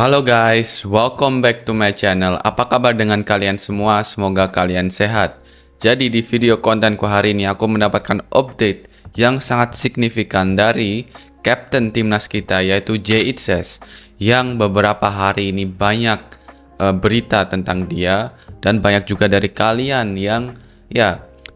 Halo guys, welcome back to my channel. Apa kabar dengan kalian semua? Semoga kalian sehat. Jadi di video kontenku hari ini aku mendapatkan update yang sangat signifikan dari Kapten Timnas kita yaitu Jay Itzes, yang beberapa hari ini banyak berita tentang dia dan banyak juga dari kalian yang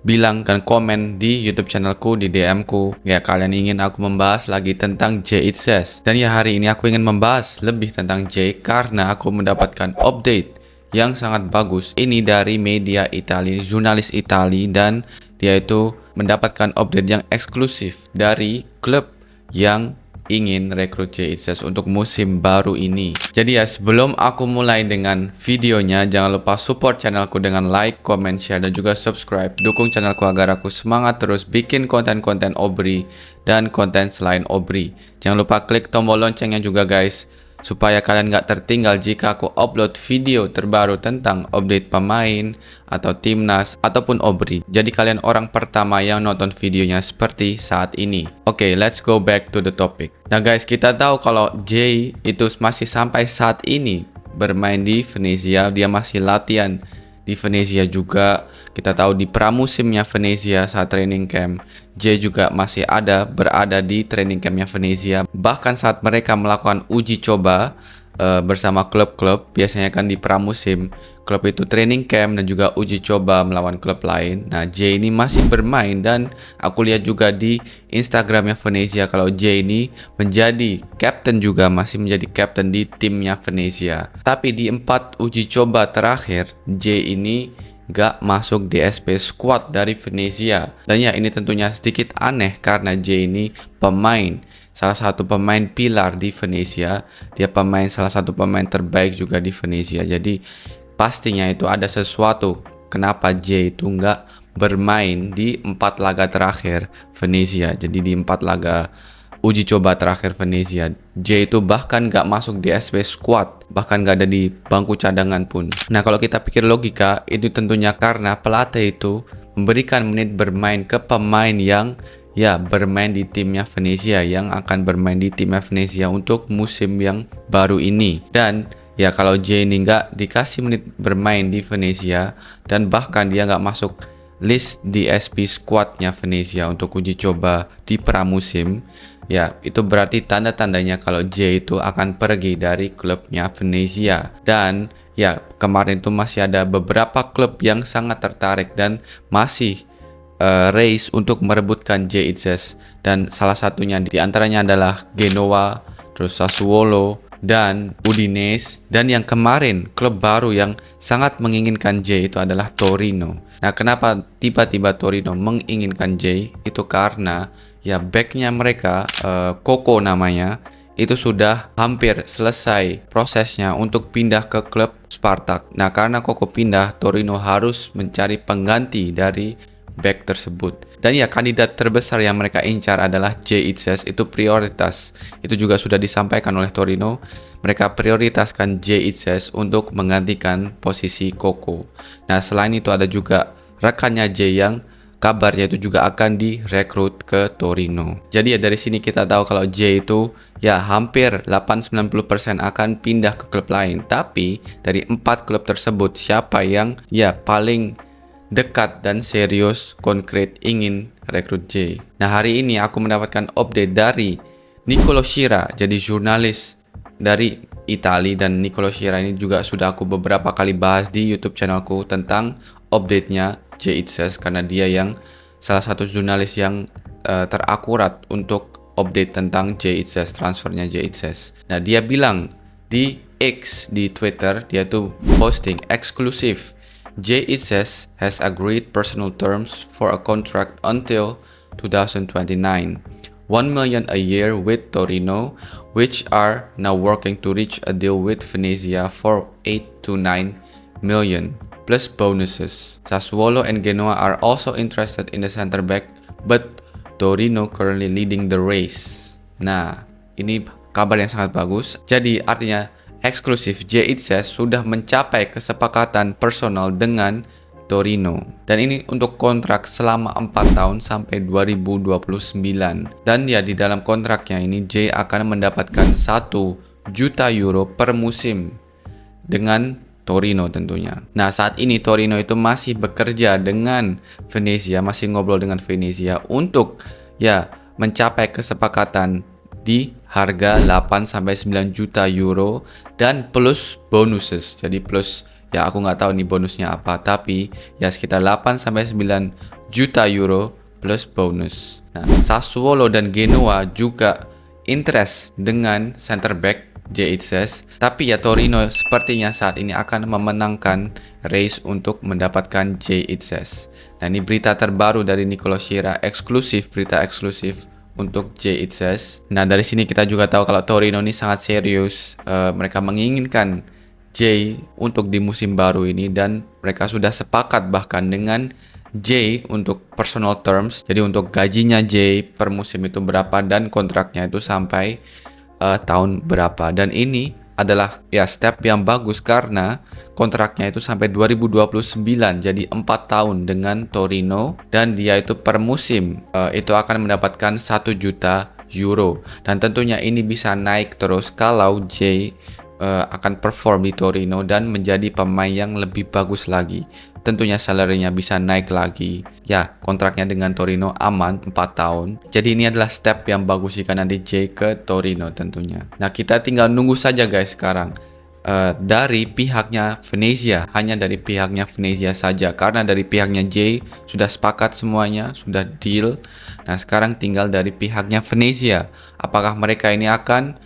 bilang dan komen di YouTube channelku, di DM ku, ya kalian ingin aku membahas lagi tentang Jay Itzes. Dan ya hari ini aku ingin membahas lebih tentang Jay karena aku mendapatkan update yang sangat bagus ini dari media Italia, jurnalis Italia, dan dia itu mendapatkan update yang eksklusif dari klub yang ingin rekrut Jay Itzes untuk musim baru ini. Jadi ya sebelum aku mulai dengan videonya, jangan lupa support channelku dengan like, comment, share, dan juga subscribe. Dukung channelku agar aku semangat terus bikin konten-konten Obri dan konten selain Obri. Jangan lupa klik tombol loncengnya juga guys, supaya kalian gak tertinggal jika aku upload video terbaru tentang update pemain atau timnas ataupun Obri. Jadi kalian orang pertama yang nonton videonya seperti saat ini. Oke, let's go back to the topic. Nah guys, kita tahu kalau Jay itu masih sampai saat ini bermain di Venezia. Dia masih latihan di Venezia juga. Kita tahu di pramusimnya Venezia saat training camp, Jay juga masih berada di training campnya Venezia. Bahkan saat mereka melakukan uji coba bersama klub-klub, biasanya kan di pramusim klub itu training camp dan juga uji coba melawan klub lain. Nah Jay ini masih bermain dan aku lihat juga di Instagramnya Venezia kalau Jay ini menjadi captain juga, masih menjadi captain di timnya Venezia. Tapi di 4 uji coba terakhir Jay ini gak masuk di SP squad dari Venezia. Dan ya ini tentunya sedikit aneh karena Jay ini salah satu pemain pilar di Venezia. Dia salah satu pemain terbaik juga di Venezia. Jadi pastinya itu ada sesuatu kenapa Jay itu nggak bermain di 4 laga terakhir Venezia. Jadi di 4 laga uji coba terakhir Venezia, Jay itu bahkan nggak masuk di SP squad, bahkan nggak ada di bangku cadangan pun. Nah kalau kita pikir logika, itu tentunya karena pelatih itu memberikan menit bermain ke pemain yang bermain di timnya Venezia, yang akan bermain di timnya Venezia untuk musim yang baru ini. Dan ya kalau Jay ini nggak dikasih menit bermain di Venezia dan bahkan dia nggak masuk list di SP squadnya Venezia untuk uji coba di pramusim, ya itu berarti tanda-tandanya kalau Jay itu akan pergi dari klubnya Venezia. Dan ya kemarin itu masih ada beberapa klub yang sangat tertarik dan masih race untuk merebutkan Jay Itzes, dan salah satunya diantaranya adalah Genoa, terus Sassuolo, dan Udinese. Dan yang kemarin klub baru yang sangat menginginkan Jay itu adalah Torino. Nah kenapa tiba-tiba Torino menginginkan Jay? Itu karena ya backnya mereka, Koko namanya, itu sudah hampir selesai prosesnya untuk pindah ke klub Spartak. Nah karena Koko pindah, Torino harus mencari pengganti dari back tersebut. Dan ya kandidat terbesar yang mereka incar adalah Jay Itzes. Itu prioritas. Itu juga sudah disampaikan oleh Torino. Mereka prioritaskan Jay Itzes untuk menggantikan posisi Koko. Nah selain itu ada juga rekannya Jay yang kabarnya itu juga akan direkrut ke Torino. Jadi ya dari sini kita tahu kalau Jay itu ya hampir 8-90% akan pindah ke klub lain. Tapi dari 4 klub tersebut, siapa yang ya paling dekat dan serius konkret ingin rekrut Jay? Nah hari ini aku mendapatkan update dari Nicolo Schira, jadi jurnalis dari Italia, dan Nicolo Schira ini juga sudah aku beberapa kali bahas di YouTube channelku tentang update-nya Jay Itzes, karena dia yang salah satu jurnalis yang terakurat untuk update tentang Jay Itzes, transfernya Jay Itzes. Nah dia bilang di X, di Twitter, dia tuh posting eksklusif, Jay Itzes has agreed personal terms for a contract until 2029, 1 million a year with Torino, which are now working to reach a deal with Venezia for 8 to 9 million plus bonuses. Sassuolo and Genoa are also interested in the center back, but Torino currently leading the race. Nah, ini kabar yang sangat bagus. Jadi artinya eksklusif Jay Itzes sudah mencapai kesepakatan personal dengan Torino. Dan ini untuk kontrak selama 4 tahun sampai 2029. Dan ya di dalam kontraknya ini Jay akan mendapatkan 1 juta euro per musim dengan Torino tentunya. Nah, saat ini Torino itu masih bekerja dengan Venezia, masih ngobrol dengan Venezia untuk ya mencapai kesepakatan di harga 8-9 juta euro dan plus bonuses. Jadi plus ya aku nggak tahu nih bonusnya apa, tapi ya sekitar 8-9 juta euro plus bonus. Nah, Sassuolo dan Genoa juga interest dengan center back Jay Itzes, tapi ya Torino sepertinya saat ini akan memenangkan race untuk mendapatkan Jay Itzes. Nah, ini berita terbaru dari Nicolo Sciarra, berita eksklusif untuk Jay Itzes. Nah, dari sini kita juga tahu kalau Torino ini sangat serius, mereka menginginkan Jay untuk di musim baru ini dan mereka sudah sepakat bahkan dengan Jay untuk personal terms. Jadi untuk gajinya Jay per musim itu berapa dan kontraknya itu sampai tahun berapa, dan ini adalah ya step yang bagus karena kontraknya itu sampai 2029, jadi 4 tahun dengan Torino, dan dia itu per musim itu akan mendapatkan 1 juta euro, dan tentunya ini bisa naik terus kalau Jay akan perform di Torino dan menjadi pemain yang lebih bagus lagi. Tentunya salary-nya bisa naik lagi. Ya, kontraknya dengan Torino aman 4 tahun. Jadi ini adalah step yang bagus jika nanti Jay ke Torino tentunya. Nah, kita tinggal nunggu saja guys sekarang. Dari pihaknya Venezia, hanya dari pihaknya Venezia saja. Karena dari pihaknya Jay sudah sepakat semuanya, sudah deal. Nah, sekarang tinggal dari pihaknya Venezia. Apakah mereka ini akan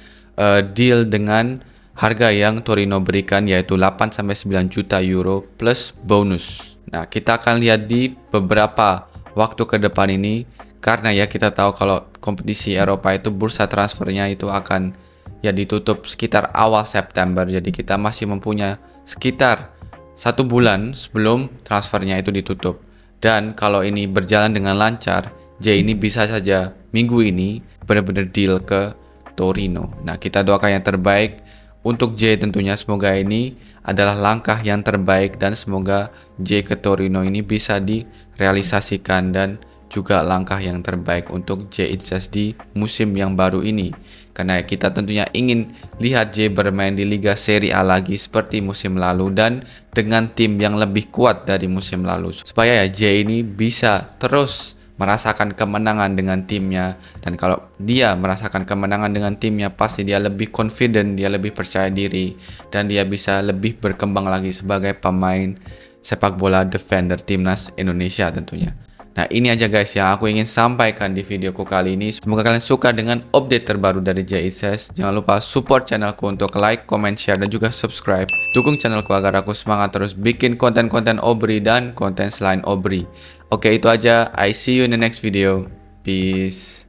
deal dengan harga yang Torino berikan, yaitu 8-9 juta euro plus bonus. Nah, kita akan lihat di beberapa waktu ke depan ini, karena ya kita tahu kalau kompetisi Eropa itu bursa transfernya itu akan ya ditutup sekitar awal September. Jadi kita masih mempunyai sekitar 1 bulan sebelum transfernya itu ditutup. Dan kalau ini berjalan dengan lancar, Jay ini bisa saja minggu ini benar-benar deal ke Torino. Nah, kita doakan yang terbaik untuk Jay tentunya, semoga ini adalah langkah yang terbaik dan semoga Jay ke Torino ini bisa direalisasikan dan juga langkah yang terbaik untuk Jay Itzes di musim yang baru ini. Karena kita tentunya ingin lihat Jay bermain di Liga Serie A lagi seperti musim lalu dan dengan tim yang lebih kuat dari musim lalu. Supaya ya Jay ini bisa terus merasakan kemenangan dengan timnya, dan kalau dia merasakan kemenangan dengan timnya pasti dia lebih confident, dia lebih percaya diri, dan dia bisa lebih berkembang lagi sebagai pemain sepak bola defender timnas Indonesia tentunya. Nah, ini aja guys yang aku ingin sampaikan di videoku kali ini. Semoga kalian suka dengan update terbaru dari Jay Itzes. Jangan lupa support channelku untuk like, comment, share, dan juga subscribe. Dukung channelku agar aku semangat terus bikin konten-konten Obri dan konten selain Obri. Oke, itu aja. I see you in the next video. Peace.